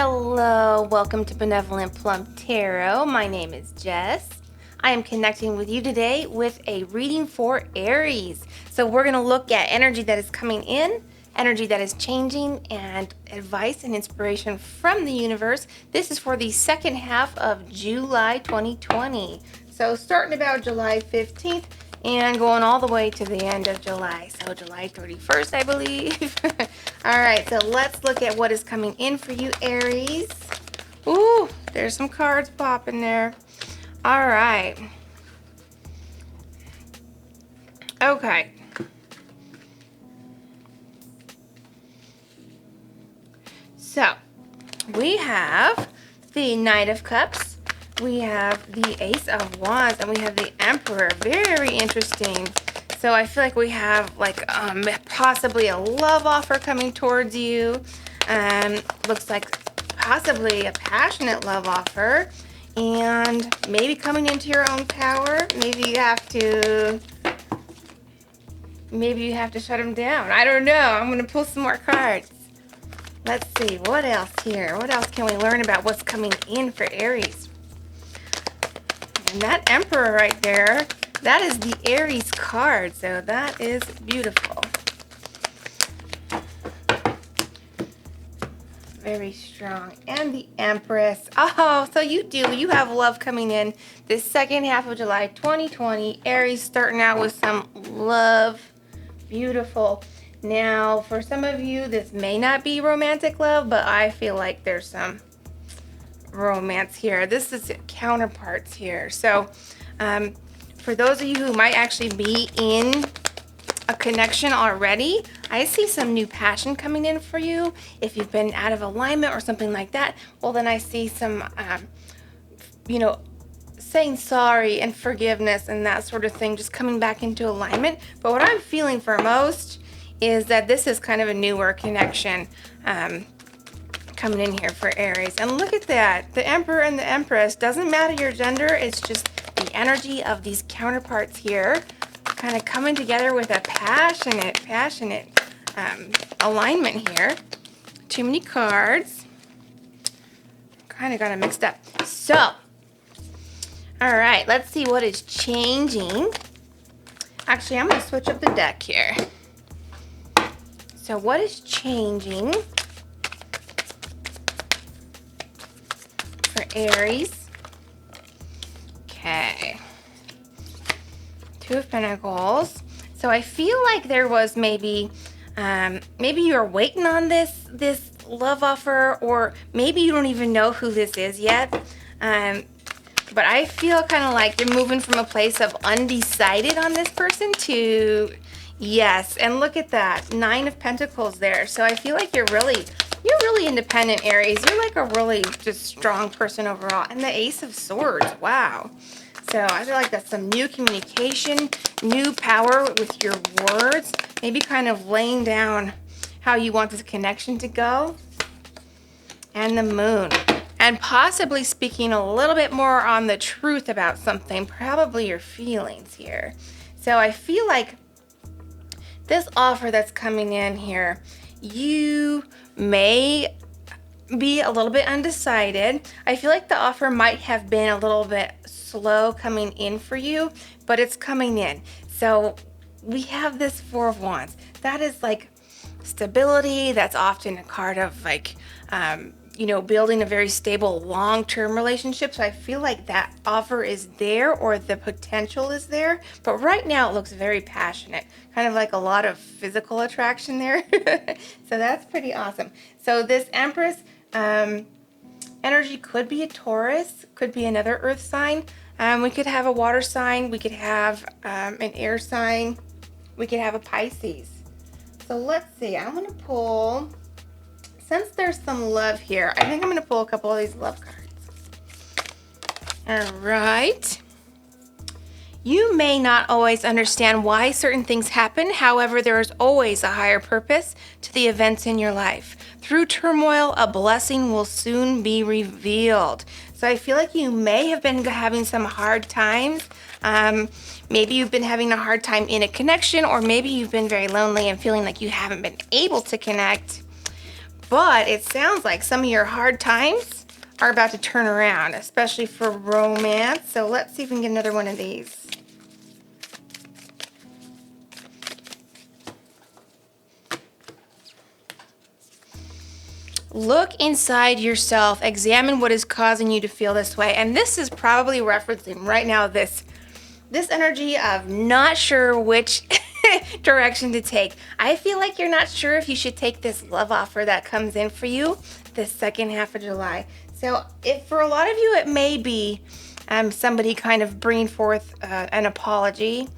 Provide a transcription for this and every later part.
Hello, welcome to Benevolent Plum Tarot. My name is Jess. I am connecting with you today with a reading for Aries. So we're going to look at energy that is coming in, energy that is changing, and advice and inspiration from the universe. This is for the second half of July 2020. So starting about July 15th and going all the way to the end of July. So July 31st, I believe. All right, so let's look at what is coming in for you, Aries. Ooh, there's some cards popping there. All right. Okay. So, we have the Knight of Cups. We have the Ace of Wands, and we have the Emperor. Very interesting. So I feel like we have like possibly a love offer coming towards you. Looks like possibly a passionate love offer, and maybe coming into your own power. Maybe you have to shut him down. I don't know. I'm gonna pull some more cards. Let's see what else here. What else can we learn about what's coming in for Aries? And that Emperor right there, that is the Aries card, so that is beautiful. Very strong. And the Empress. Oh, so you have love coming in this second half of July 2020. Aries starting out with some love. Beautiful. Now, for some of you, this may not be romantic love, but I feel like there's some romance here. This is counterparts here. So, for those of you who might actually be in a connection already, I see some new passion coming in for you. If you've been out of alignment or something like that, well, then I see some, saying sorry and forgiveness and that sort of thing, just coming back into alignment. But what I'm feeling for most is that this is kind of a newer connection coming in here for Aries. And look at that. The Emperor and the Empress. Doesn't matter your gender. It's just the energy of these counterparts here kind of coming together with a passionate alignment here. Too many cards. Kind of got it mixed up. So, all right. Let's see what is changing. Actually, I'm going to switch up the deck here. So what is changing for Aries? Okay. Two of Pentacles. So I feel like there was maybe you're waiting on this love offer, or maybe you don't even know who this is yet. But I feel kind of like you're moving from a place of undecided on this person to yes. And look at that, 9 of Pentacles there. So I feel like you're really independent, Aries. You're like a really just strong person overall. And the Ace of Swords, wow. So I feel like that's some new communication, new power with your words, maybe kind of laying down how you want this connection to go. And the Moon. And possibly speaking a little bit more on the truth about something, probably your feelings here. So I feel like this offer that's coming in here, you may be a little bit undecided. I feel like the offer might have been a little bit slow coming in for you, but it's coming in. So we have this 4 of Wands. That is like stability. That's often a card of like, building a very stable long-term relationship. So I feel like that offer is there, or the potential is there. But right now it looks very passionate, kind of like a lot of physical attraction there. So that's pretty awesome. So this Empress energy could be a Taurus, could be another earth sign. We could have a water sign. We could have an air sign. We could have a Pisces. So let's see. I'm going to pull... Since there's some love here, I think I'm going to pull a couple of these love cards. All right. You may not always understand why certain things happen. However, there is always a higher purpose to the events in your life. Through turmoil, a blessing will soon be revealed. So I feel like you may have been having some hard times. Maybe you've been having a hard time in a connection, or maybe you've been very lonely and feeling like you haven't been able to connect. But it sounds like some of your hard times are about to turn around, especially for romance. So let's see if we can get another one of these. Look inside yourself, examine what is causing you to feel this way. And this is probably referencing right now this energy of not sure which direction to take. I feel like you're not sure if you should take this love offer that comes in for you this second half of July. So if for a lot of you, it may be somebody kind of bringing forth an apology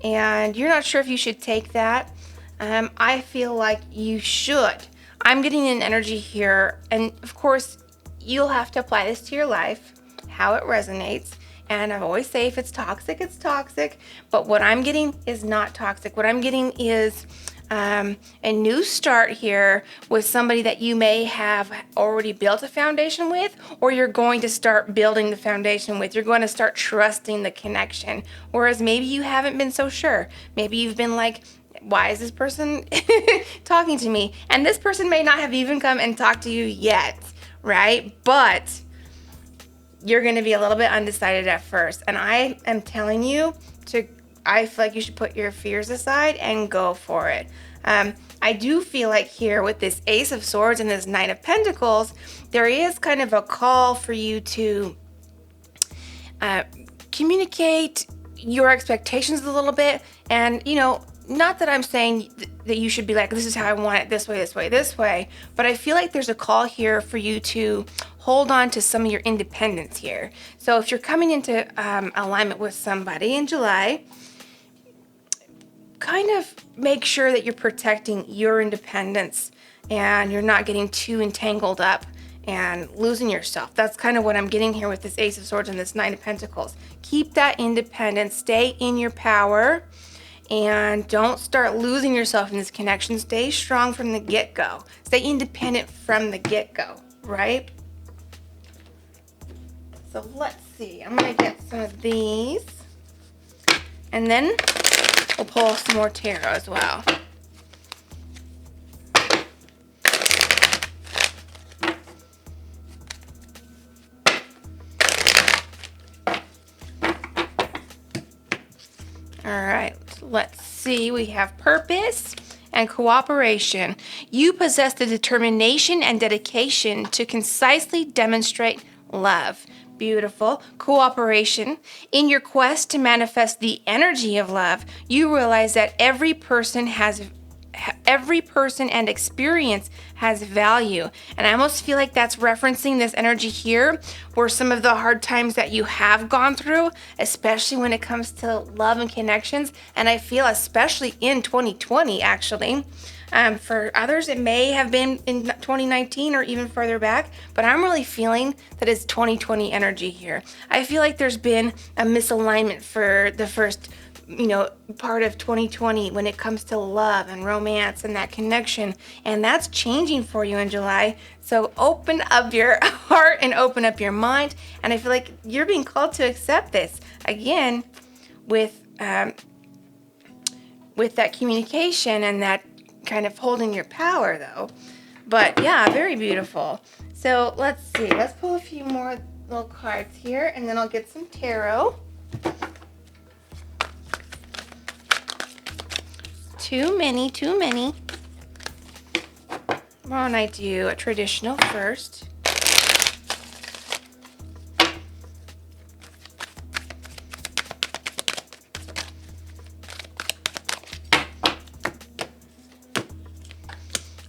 and you're not sure if you should take that. I feel like you should. I'm getting an energy here, and of course, you'll have to apply this to your life, how it resonates. And I always say if it's toxic, it's toxic. But what I'm getting is not toxic. What I'm getting is a new start here with somebody that you may have already built a foundation with, or you're going to start building the foundation with. You're going to start trusting the connection. Whereas maybe you haven't been so sure. Maybe you've been like, why is this person talking to me? And this person may not have even come and talked to you yet, right? But you're going to be a little bit undecided at first. And I am telling you I feel like you should put your fears aside and go for it. I do feel like here with this Ace of Swords and this Knight of Pentacles, there is kind of a call for you to communicate your expectations a little bit. And, not that I'm saying that you should be like, this is how I want it, this way, this way, this way. But I feel like there's a call here for you to hold on to some of your independence here. So if you're coming into alignment with somebody in July, kind of make sure that you're protecting your independence and you're not getting too entangled up and losing yourself. That's kind of what I'm getting here with this Ace of Swords and this Knight of Pentacles. Keep that independence, stay in your power, and don't start losing yourself in this connection. Stay strong from the get-go. Stay independent from the get-go, right? So let's see. I'm going to get some of these. And then we'll pull some more tarot as well. All right, let's see. We have purpose and cooperation. You possess the determination and dedication to concisely demonstrate love. Beautiful. Cooperation. In your quest to manifest the energy of love, you realize that every person and experience has value. And I almost feel like that's referencing this energy here, where some of the hard times that you have gone through, especially when it comes to love and connections, and I feel especially in 2020 actually. For others, it may have been in 2019 or even further back, but I'm really feeling that it's 2020 energy here. I feel like there's been a misalignment for the first part of 2020 when it comes to love and romance and that connection, and that's changing for you in July. So open up your heart and open up your mind, and I feel like you're being called to accept this again with that communication and that kind of holding your power though. But yeah, very beautiful. So let's see, let's pull a few more little cards here, and then I'll get some tarot. Too many. Why don't I do a traditional first?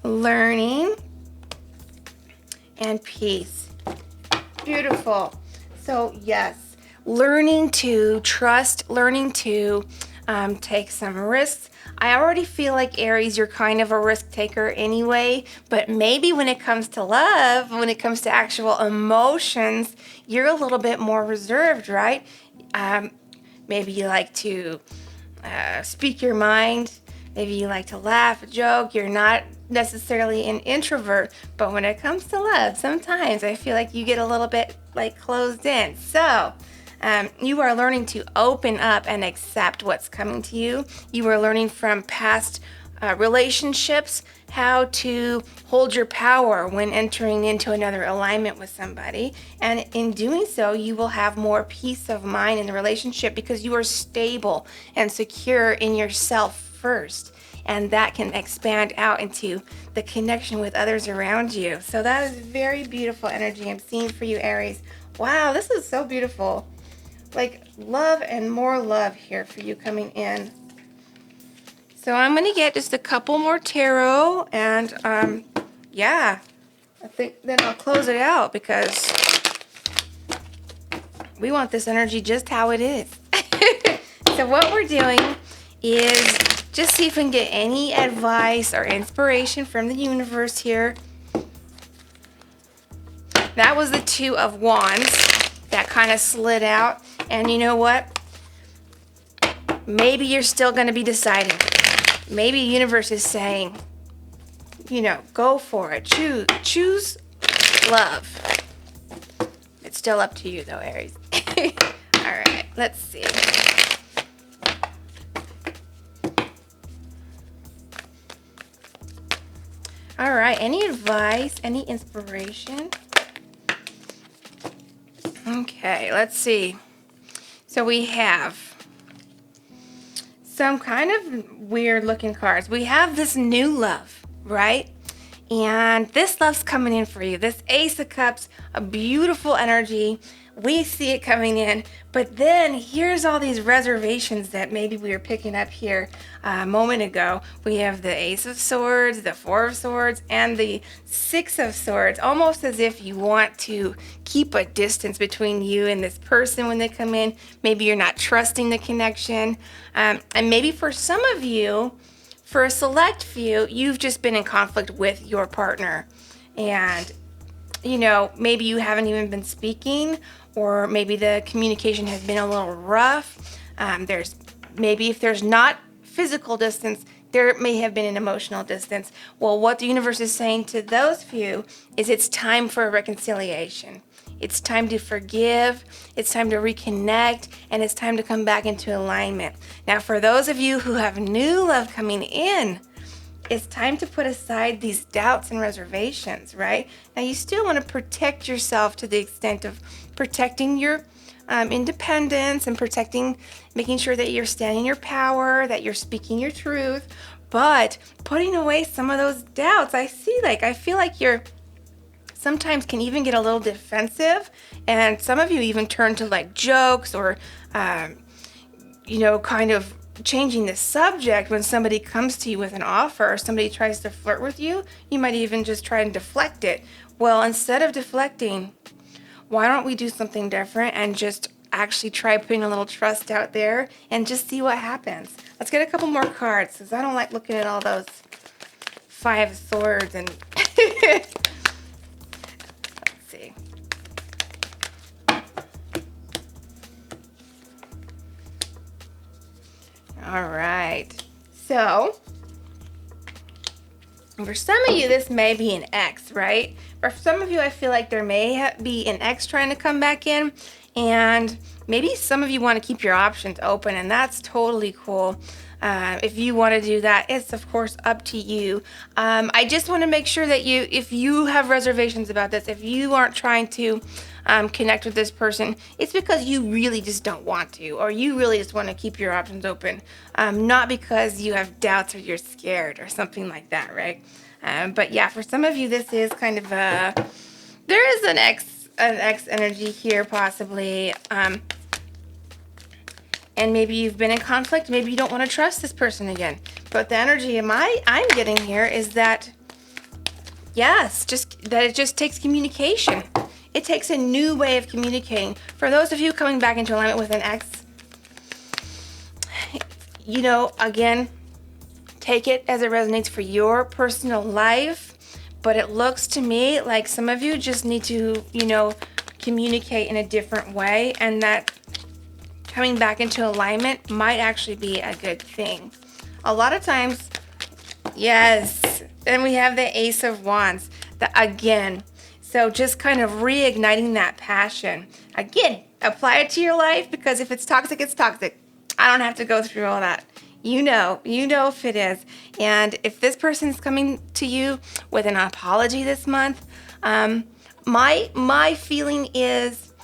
Learning and peace. Beautiful. So yes, learning to trust, learning to take some risks. I already feel like Aries, you're kind of a risk taker anyway, but maybe when it comes to love, when it comes to actual emotions, you're a little bit more reserved, right? Maybe you like to speak your mind. Maybe you like to laugh, joke. You're not necessarily an introvert, but when it comes to love, sometimes I feel like you get a little bit like closed in. So you are learning to open up and accept what's coming to you. You are learning from past relationships, how to hold your power when entering into another alignment with somebody. And in doing so, you will have more peace of mind in the relationship because you are stable and secure in yourself first. And that can expand out into the connection with others around you. So that is very beautiful energy I'm seeing for you, Aries. Wow, this is so beautiful. Like love and more love here for you coming in. So I'm going to get just a couple more tarot, and yeah, I think then I'll close it out because we want this energy just how it is. So what we're doing is just see if we can get any advice or inspiration from the universe here. That was the Two of Wands that kind of slid out. And you know what? Maybe you're still going to be deciding. Maybe the universe is saying, you know, go for it. Choose love. It's still up to you though, Aries. All right, let's see. All right, any advice, any inspiration? Okay, let's see. So we have some kind of weird looking cards. We have this new love, right? And this love's coming in for you. This Ace of Cups, a beautiful energy. We see it coming in, but then here's all these reservations that maybe we were picking up here a moment ago. We have the Ace of Swords, the Four of Swords, and the Six of Swords, almost as if you want to keep a distance between you and this person when they come in. Maybe you're not trusting the connection. And maybe for some of you, for a select few, you've just been in conflict with your partner. And, you know, maybe you haven't even been speaking, or maybe the communication has been a little rough. Maybe if there's not physical distance, there may have been an emotional distance. Well, what the universe is saying to those few is it's time for a reconciliation. It's time to forgive, it's time to reconnect, and it's time to come back into alignment. Now, for those of you who have new love coming in, it's time to put aside these doubts and reservations, right? Now, you still want to protect yourself to the extent of protecting your independence and making sure that you're standing your power, that you're speaking your truth, but putting away some of those doubts. I feel like you're sometimes can even get a little defensive, and some of you even turn to like jokes or, kind of changing the subject when somebody comes to you with an offer or somebody tries to flirt with you. You might even just try and deflect it. Well, instead of deflecting, why don't we do something different and just actually try putting a little trust out there and just see what happens? Let's get a couple more cards because I don't like looking at all those Five of Swords and let's see. All right. So for some of you, this may be an ex, right? For some of you, I feel like there may be an ex trying to come back in, and maybe some of you want to keep your options open, and that's totally cool. If you want to do that, it's of course up to you. I just want to make sure that if you have reservations about this, if you aren't trying to connect with this person, it's because you really just don't want to, or you really just want to keep your options open, not because you have doubts or you're scared or something like that, right? But yeah, for some of you, this is kind of there is an ex energy here possibly. And maybe you've been in conflict. Maybe you don't want to trust this person again. But the energy I'm getting here is that, yes, it just takes communication. It takes a new way of communicating. For those of you coming back into alignment with an ex, again, take it as it resonates for your personal life. But it looks to me like some of you just need to, communicate in a different way, and that coming back into alignment might actually be a good thing. A lot of times, yes, and we have the Ace of Wands, again. So just kind of reigniting that passion. Again, apply it to your life, because if it's toxic, it's toxic. I don't have to go through all that. You know if it is. And if this person's coming to you with an apology this month, my feeling is,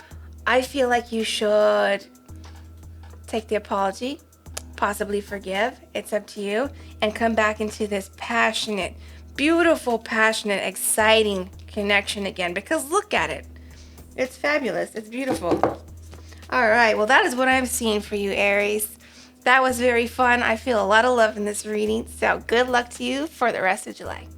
I feel like you should take the apology, possibly forgive. It's up to you, and come back into this passionate, beautiful, passionate, exciting connection again. Because look at it. It's fabulous. It's beautiful. All right. Well, that is what I'm seeing for you, Aries. That was very fun. I feel a lot of love in this reading. So good luck to you for the rest of July.